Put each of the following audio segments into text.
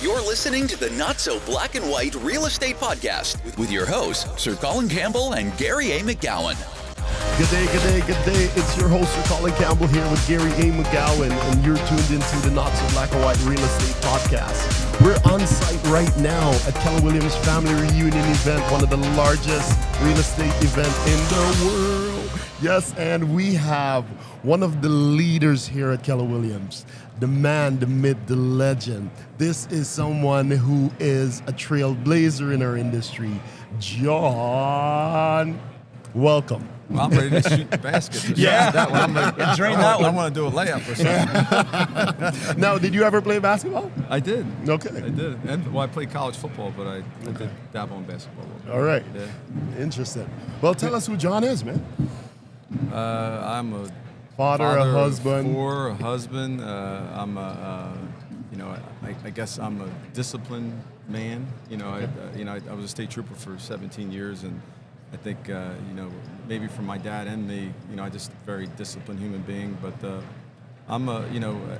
You're listening to the Not So Black and White Real Estate Podcast with your hosts, Sir Colin Campbell and Gary A. McGowan. Good day, good day, good day. It's your host, Sir Colin Campbell, here with Gary A. McGowan, and you're tuned into the Not So Black and White Real Estate Podcast. We're on site right now at Keller Williams Family Reunion event, one of the largest real estate events in the world. Yes, and we have one of the leaders here at Keller Williams, the man, the myth, the legend. This is someone who is a trailblazer in our industry. John, welcome. Well, I'm ready to shoot the basket. Yeah. That one. Drain that one. I want to do a layup or something. Now, did you ever play basketball? I did. Okay. I did. And, well, I played college football, but I did dabble in basketball a little bit. All right. Yeah. Interesting. Well, tell us who John is, man. I'm a Father, a husband. Of four, a husband. I'm a, I guess I'm a disciplined man. I was a state trooper for 17 years, and I think, maybe from my dad and me, I just a very disciplined human being. But I'm I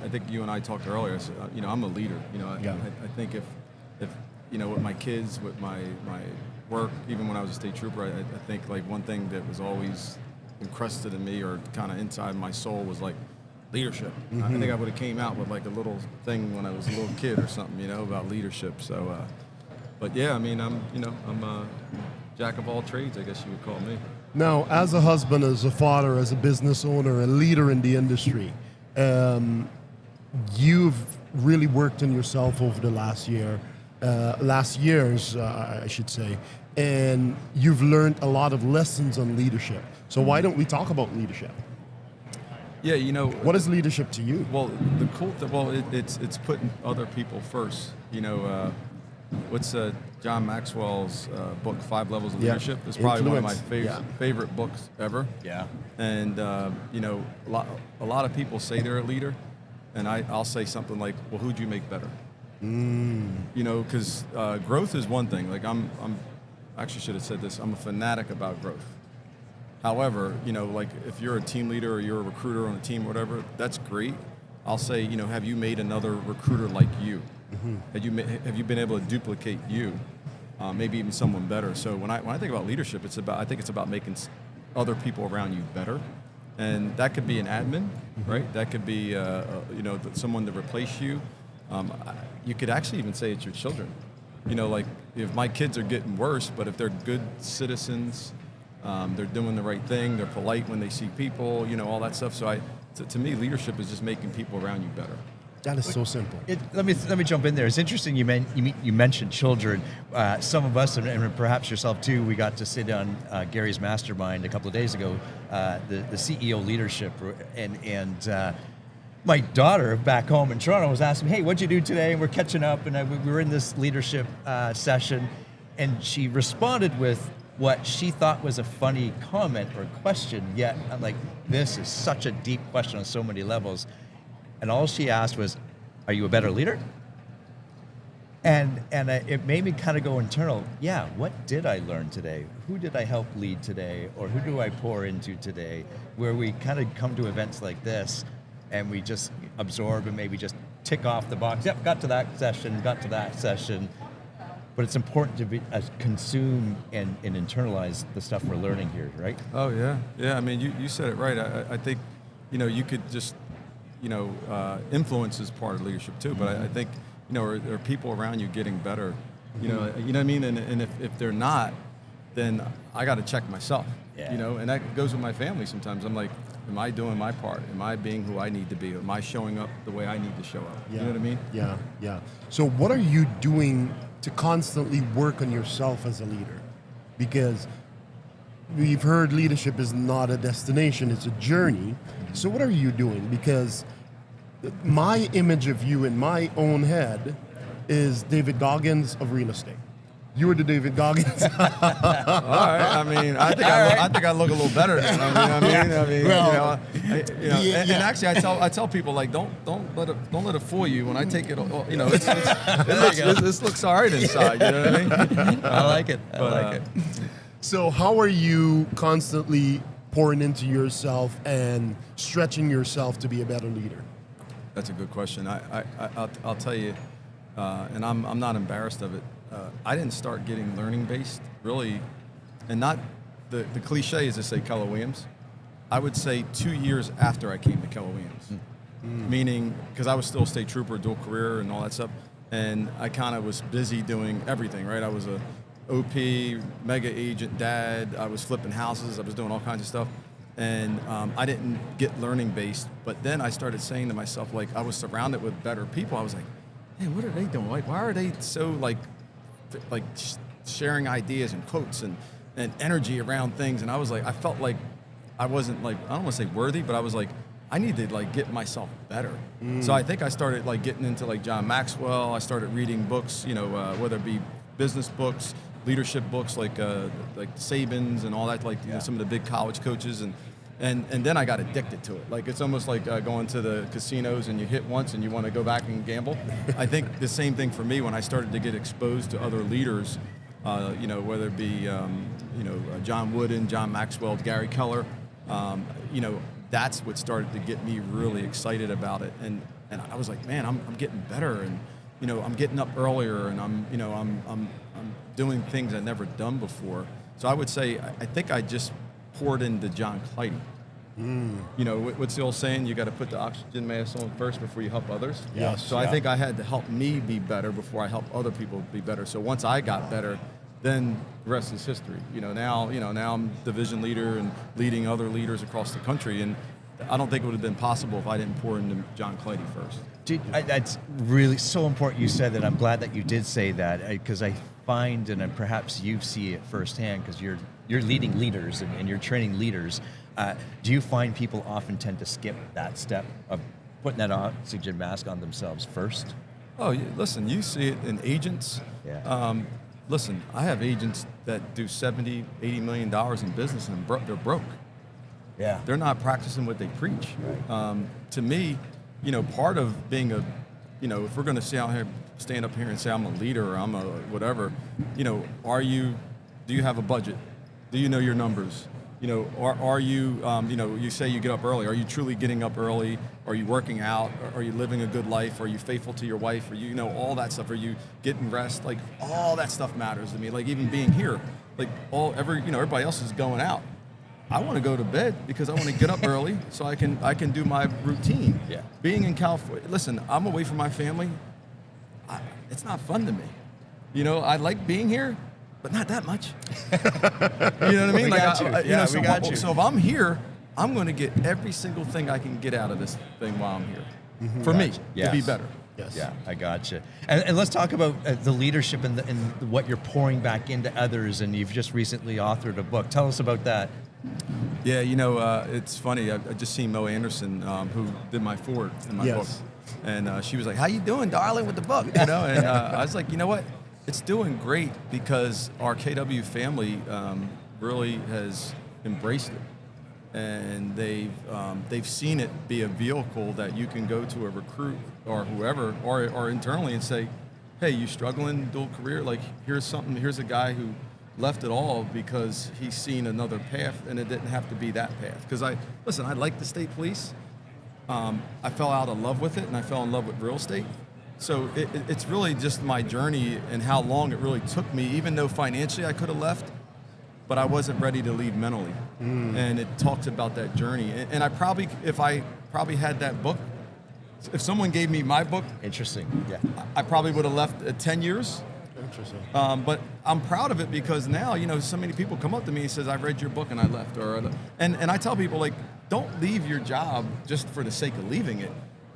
think you and I talked earlier. So, I'm a leader. I think if with my kids, with my work, even when I was a state trooper, I think like one thing that was always encrusted in me or kind of inside my soul was like leadership. Mm-hmm. I think I would have came out with like a little thing when I was a little kid or something, about leadership. So, but yeah, I mean, I'm a jack of all trades, I guess you would call me. Now, as a husband, as a father, as a business owner, a leader in the industry, you've really worked on yourself over the last years, I should say, and you've learned a lot of lessons on leadership. So why don't we talk about leadership? Yeah, what is leadership to you? Well, it's putting other people first. What's John Maxwell's book, 5 Levels of Leadership? It's probably Influence. one of my favorite books ever. Yeah. And a lot of people say they're a leader, and I'll say something like, "Well, who'd you make better?" Because growth is one thing. Like I actually should have said this. I'm a fanatic about growth. However, like if you're a team leader or you're a recruiter on a team or whatever, that's great. I'll say, have you made another recruiter like you? Mm-hmm. Have you been able to duplicate you? Maybe even someone better. So when I think about leadership, I think it's about making other people around you better, and that could be an admin, mm-hmm. right? That could be someone to replace you. You could actually even say it's your children. Like if my kids are getting worse, but if they're good citizens, they're doing the right thing, they're polite when they see people, all that stuff. So to me, leadership is just making people around you better. That is so simple. Let me jump in there. It's interesting you mentioned children. Some of us, and perhaps yourself too, we got to sit on Gary's mastermind a couple of days ago, the CEO leadership, and my daughter back home in Toronto was asking me, "Hey, what'd you do today?" And we're catching up, and we were in this leadership session, and she responded with what she thought was a funny comment or question. Yet I'm like, this is such a deep question on so many levels. And all she asked was, "Are you a better leader?" And it made me kind of go internal. Yeah, what did I learn today? Who did I help lead today? Or who do I pour into today? Where we kind of come to events like this and we just absorb and maybe just tick off the box. Yep, got to that session. But it's important to consume and internalize the stuff we're learning here, right? Oh, yeah. Yeah, I mean, you said it right. I think, you could just, influence is part of leadership too. But I think, are people around you getting better? You know what I mean? And if they're not, then I got to check myself. Yeah. And that goes with my family sometimes. I'm like, am I doing my part? Am I being who I need to be? Am I showing up the way I need to show up? Yeah. You know what I mean? Yeah. So what are you doing to constantly work on yourself as a leader? Because we've heard leadership is not a destination, it's a journey. So what are you doing? Because my image of you in my own head is David Goggins of real estate. You were the David Goggins. All right. I mean, I think I look a little better than him. And actually, I tell people like, don't let it fool you. When I take it, this looks all right inside. You know what I mean? I like it. I like it. So, how are you constantly pouring into yourself and stretching yourself to be a better leader? That's a good question. I'll tell you. and I'm not embarrassed of it. I didn't start getting learning based really, and not the cliche is to say Keller Williams. I would say 2 years after I came to Keller Williams, meaning because I was still a state trooper, dual career, and all that stuff, and I kind of was busy doing everything. Right, I was a OP, mega agent, dad. I was flipping houses. I was doing all kinds of stuff, and I didn't get learning based. But then I started saying to myself, like, I was surrounded with better people. I was like, man, what are they doing? Like, why are they so like sharing ideas and quotes and energy around things? And I was like, I felt like I wasn't like, I don't want to say worthy, but I was like, I need to like get myself better. So I think I started like getting into like John Maxwell. I started reading books, whether it be business books, leadership books like Saban's and all that, like some of the big college coaches, and then I got addicted to it. Like it's almost like going to the casinos and you hit once and you want to go back and gamble. I think the same thing for me when I started to get exposed to other leaders, whether it be John Wooden, John Maxwell, Gary Keller, that's what started to get me really excited about it. And I was like, man, I'm getting better, and I'm getting up earlier, and I'm doing things I've never done before. So I would say I think I just poured into John Clidy. What's the old saying? You got to put the oxygen mask on first before you help others. Yes. So I think I had to help me be better before I help other people be better. So once I got better, then the rest is history. Now I'm division leader and leading other leaders across the country, and I don't think it would have been possible if I didn't pour into John Clidy first. Dude, that's really so important you said that. I'm glad that you did say that, because I find, and perhaps you see it firsthand, because you're leading leaders and you're training leaders. Do you find people often tend to skip that step of putting that oxygen mask on themselves first? Oh, listen, you see it in agents. Yeah. Listen, I have agents that do $70, $80 million in business, and they're broke. Yeah. They're not practicing what they preach. Right. To me, part of being if we're going to stand up here and say I'm a leader or I'm a whatever, do you have a budget? Do you know your numbers? Are you, you say you get up early. Are you truly getting up early? Are you working out? Are you living a good life? Are you faithful to your wife? Are you, all that stuff? Are you getting rest? Like all that stuff matters to me. Like even being here, like everybody else is going out. I want to go to bed because I want to get up early so I can do my routine. Yeah. Being in California, listen, I'm away from my family. It's not fun to me. I like being here, but not that much. You know what I mean? We got you. We got you. So if I'm here, I'm going to get every single thing I can get out of this thing while I'm here. For me, to be better. Yes. Yeah, I gotcha. And let's talk about the leadership and what you're pouring back into others. And you've just recently authored a book. Tell us about that. Yeah, it's funny. I just seen Mo Anderson, who did my forward in my book, and she was like, "How you doing, darling, with the book?" And I was like, you know what? It's doing great because our KW family really has embraced it, and they've seen it be a vehicle that you can go to a recruit or whoever or internally and say, "Hey, you struggling dual career? Like here's a guy who left it all because he's seen another path, and it didn't have to be that path." Because I like the state police. I fell out of love with it, and I fell in love with real estate. So it's really just my journey and how long it really took me, even though financially I could have left, but I wasn't ready to leave mentally. And it talks about that journey. And if I had that book, if someone gave me my book, Interesting. Yeah. I probably would have left at 10 years. Interesting. But I'm proud of it because now, so many people come up to me and says, "I've read your book and I left." And I tell people, like, don't leave your job just for the sake of leaving it.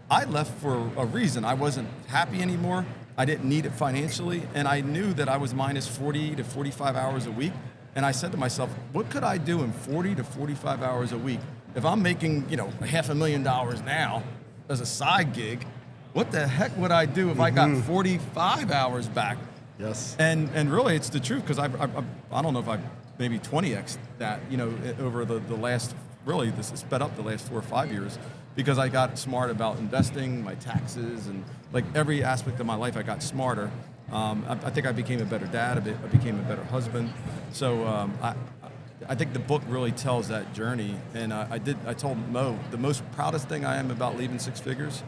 I left for a reason. I wasn't happy anymore. I didn't need it financially. And I knew that I was minus 40 to 45 hours a week. And I said to myself, what could I do in 40 to 45 hours a week? If I'm making, $500,000 now as a side gig, what the heck would I do if I got 45 hours back? Yes. And really, it's the truth, because I don't know if I maybe 20x that, over the last, really, this has sped up the last 4 or 5 years, because I got smart about investing, my taxes, and like every aspect of my life, I got smarter. I think I became a better dad, I became a better husband. So I think the book really tells that journey. And I told Mo, the most proudest thing I am about leaving six figures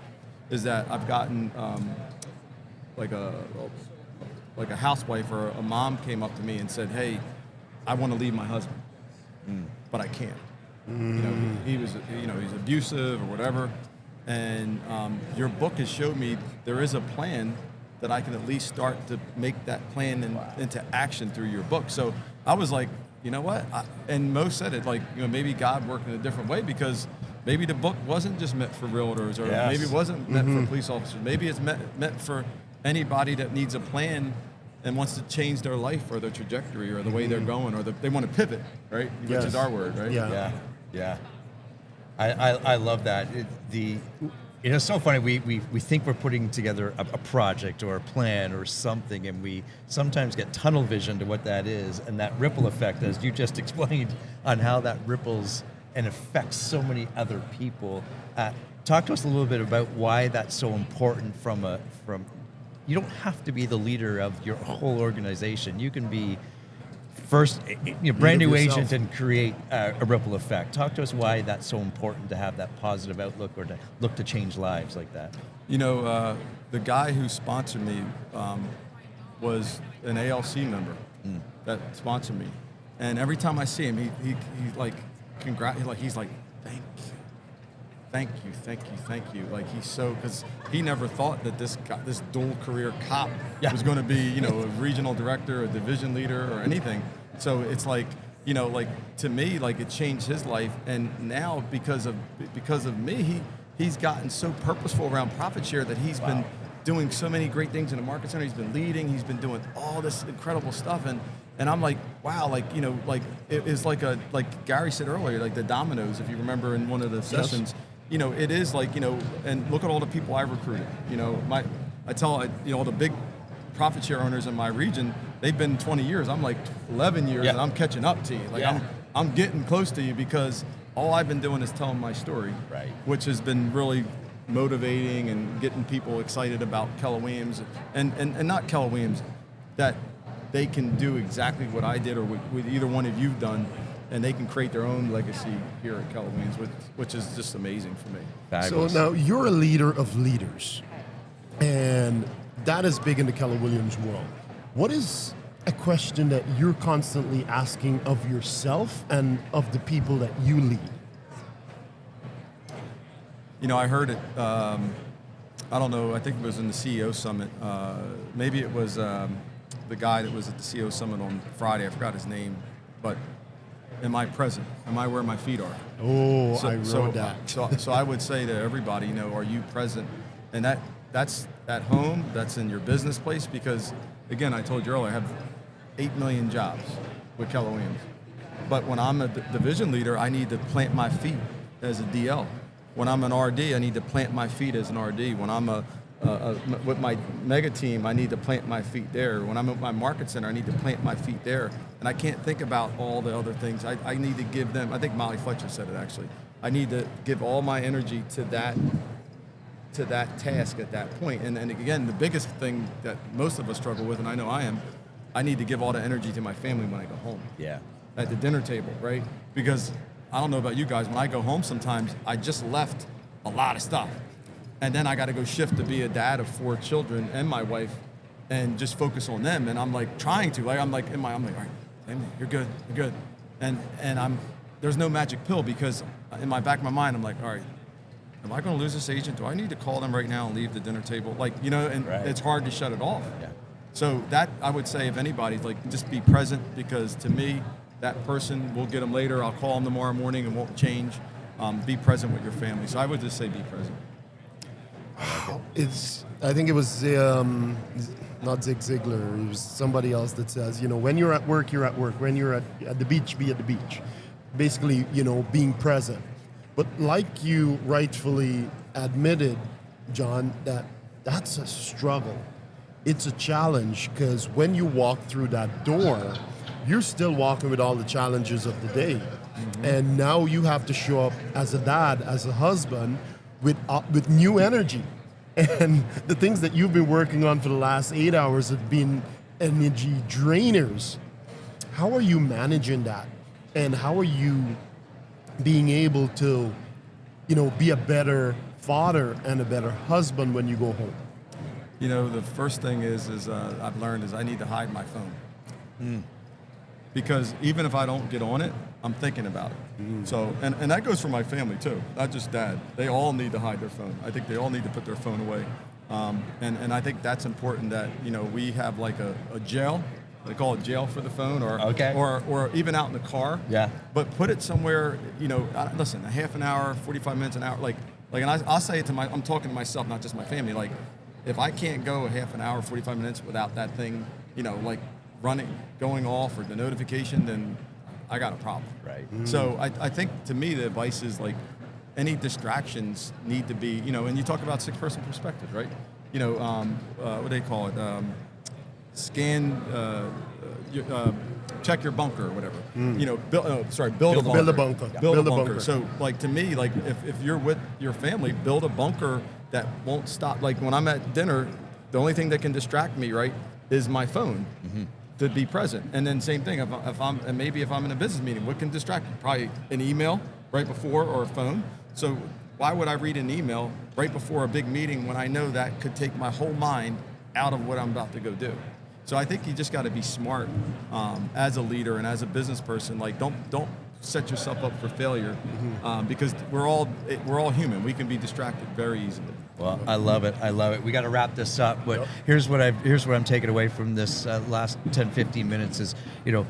is that I've gotten like a housewife or a mom came up to me and said, "Hey, I want to leave my husband, but I can't." You know, he was, you know, he's abusive or whatever. And your book has showed me there is a plan that I can at least start to make that plan into action through your book. So I was like, you know what? And Mo said it, like, you know, maybe God worked in a different way, because maybe the book wasn't just meant for realtors, or maybe it wasn't meant for police officers. Maybe it's meant for anybody that needs a plan and wants to change their life or their trajectory or the way they're going, or they want to pivot, right? Which is our word, right? Yeah. I love that. It's so funny. We think we're putting together a project or a plan or something, and we sometimes get tunnel vision to what that is, and that ripple effect, as you just explained, on how that ripples and affects so many other people. Talk to us a little bit about why that's so important. You don't have to be the leader of your whole organization. You can be first, brand new agent and create a ripple effect. Talk to us why that's so important to have that positive outlook, or to look to change lives like that. You know, the guy who sponsored me was an ALC member that sponsored me, and every time I see him, he like he's like, thank you. Like, he's so, because he never thought that this dual career cop was going to be, you know, a regional director, a division leader, or anything. So it's like, you know, like, to me, like, it changed his life. And now because of me, he's gotten so purposeful around profit share that he's been doing so many great things in the market center. He's been leading, he's been doing all this incredible stuff. And I'm like, wow, like, you know, like, it is like Gary said earlier, like the dominoes, if you remember in one of the sessions. You know, it is like, you know, and look at all the people I've recruited. You know, I tell all the big profit share owners in my region, they've been 20 years. I'm like 11 years, and I'm catching up to you. Like, I'm getting close to you, because all I've been doing is telling my story, which has been really motivating and getting people excited about Keller Williams, and not Keller Williams, that they can do exactly what I did, or with either one of you've done, and they can create their own legacy here at Keller Williams, which is just amazing for me. Fabulous. So now you're a leader of leaders, and that is big in the Keller Williams world. What is a question that you're constantly asking of yourself and of the people that you lead? You know, I heard it, I don't know, I think it was in the CEO Summit. Maybe it was the guy that was at the CEO Summit on Friday, I forgot his name, but am I present? Am I where my feet are? Oh, I wrote that. So I would say to everybody, you know, are you present? And that's at home, that's in your business place, because, again, I told you earlier, I have 8 million jobs with Keller Williams. But when I'm a division leader, I need to plant my feet as a DL. When I'm an RD, I need to plant my feet as an RD. When I'm with my mega team, I need to plant my feet there. When I'm at my market center, I need to plant my feet there. And I can't think about all the other things. I need to give them, I think Molly Fletcher said it actually, I need to give all my energy to that task at that point. And again, the biggest thing that most of us struggle with, and I know I need to give all the energy to my family when I go home. Yeah. At the dinner table, right? Because I don't know about you guys, when I go home sometimes, I just left a lot of stuff. And then I got to go shift to be a dad of 4 children and my wife, and just focus on them. And I'm like trying to, like, I'm like, all right, Amy, you're good. And there's no magic pill, because in my back of my mind, I'm like, all right, am I going to lose this agent? Do I need to call them right now and leave the dinner table? Like, you know, and it's hard to shut it off. Yeah. So that, I would say, if anybody, like, just be present, because to me, that person, we'll get them later. I'll call them tomorrow morning and won't change. Be present with your family. So I would just say be present. I think it was not Zig Ziglar. It was somebody else that says, you know, when you're at work, you're at work. When you're at the beach, be at the beach. Basically, you know, being present. But like you rightfully admitted, John, that's a struggle. It's a challenge, because when you walk through that door, you're still walking with all the challenges of the day. Mm-hmm. And now you have to show up as a dad, as a husband, with new energy. And the things that you've been working on for the last 8 hours have been energy drainers. How are you managing that? And how are you being able to, you know, be a better father and a better husband when you go home? You know, the first thing is I've learned is I need to hide my phone. Because even if I don't get on it, I'm thinking about it. So, and that goes for my family too, not just dad. They all need to hide their phone. I think they all need to put their phone away. And I think that's important that, you know, we have like a jail. They call it jail for the phone, or even out in the car. Yeah. But put it somewhere, you know, listen, a half an hour, 45 minutes, an hour, and I'll say it to I'm talking to myself, not just my family. Like, if I can't go a half an hour, 45 minutes without that thing, you know, like going off or the notification, then I got a problem. Right. So I think, to me, the advice is like any distractions need to be, you know, and you talk about 6-person perspective, right? You know, what do they call it? Check your bunker or whatever. You know, build a bunker. Build a bunker. Build a bunker. So, like, to me, like, if you're with your family, build a bunker that won't stop. Like, when I'm at dinner, the only thing that can distract me, right, is my phone. To be present. And then same thing, if I'm in a business meeting, what can distract me? Probably an email right before, or a phone. So why would I read an email right before a big meeting when I know that could take my whole mind out of what I'm about to go do? So I think you just got to be smart as a leader and as a business person. Like, don't set yourself up for failure, because we're all human. We can be distracted very easily. Well, I love it. We got to wrap this up, but here's what I'm taking away from this last 10, 15 minutes is, you know,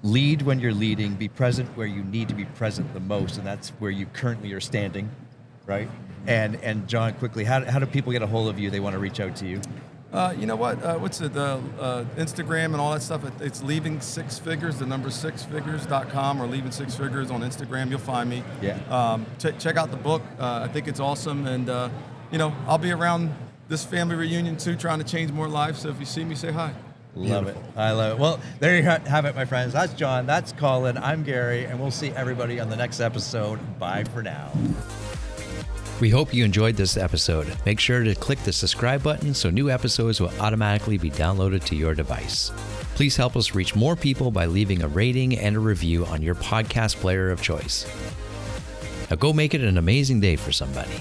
lead when you're leading, be present where you need to be present the most, and that's where you currently are standing, right? And John, quickly, how do people get a hold of you? They want to reach out to you. You know what? What's it? Instagram and all that stuff. It's Leaving Six Figures, the number 6figures.com, or Leaving Six Figures on Instagram. You'll find me. Yeah. Check out the book. I think it's awesome. And, you know, I'll be around this family reunion too, trying to change more lives. So if you see me, say hi. Love it. I love it. Well, there you have it, my friends. That's John. That's Colin. I'm Gary. And we'll see everybody on the next episode. Bye for now. We hope you enjoyed this episode. Make sure to click the subscribe button so new episodes will automatically be downloaded to your device. Please help us reach more people by leaving a rating and a review on your podcast player of choice. Now go make it an amazing day for somebody.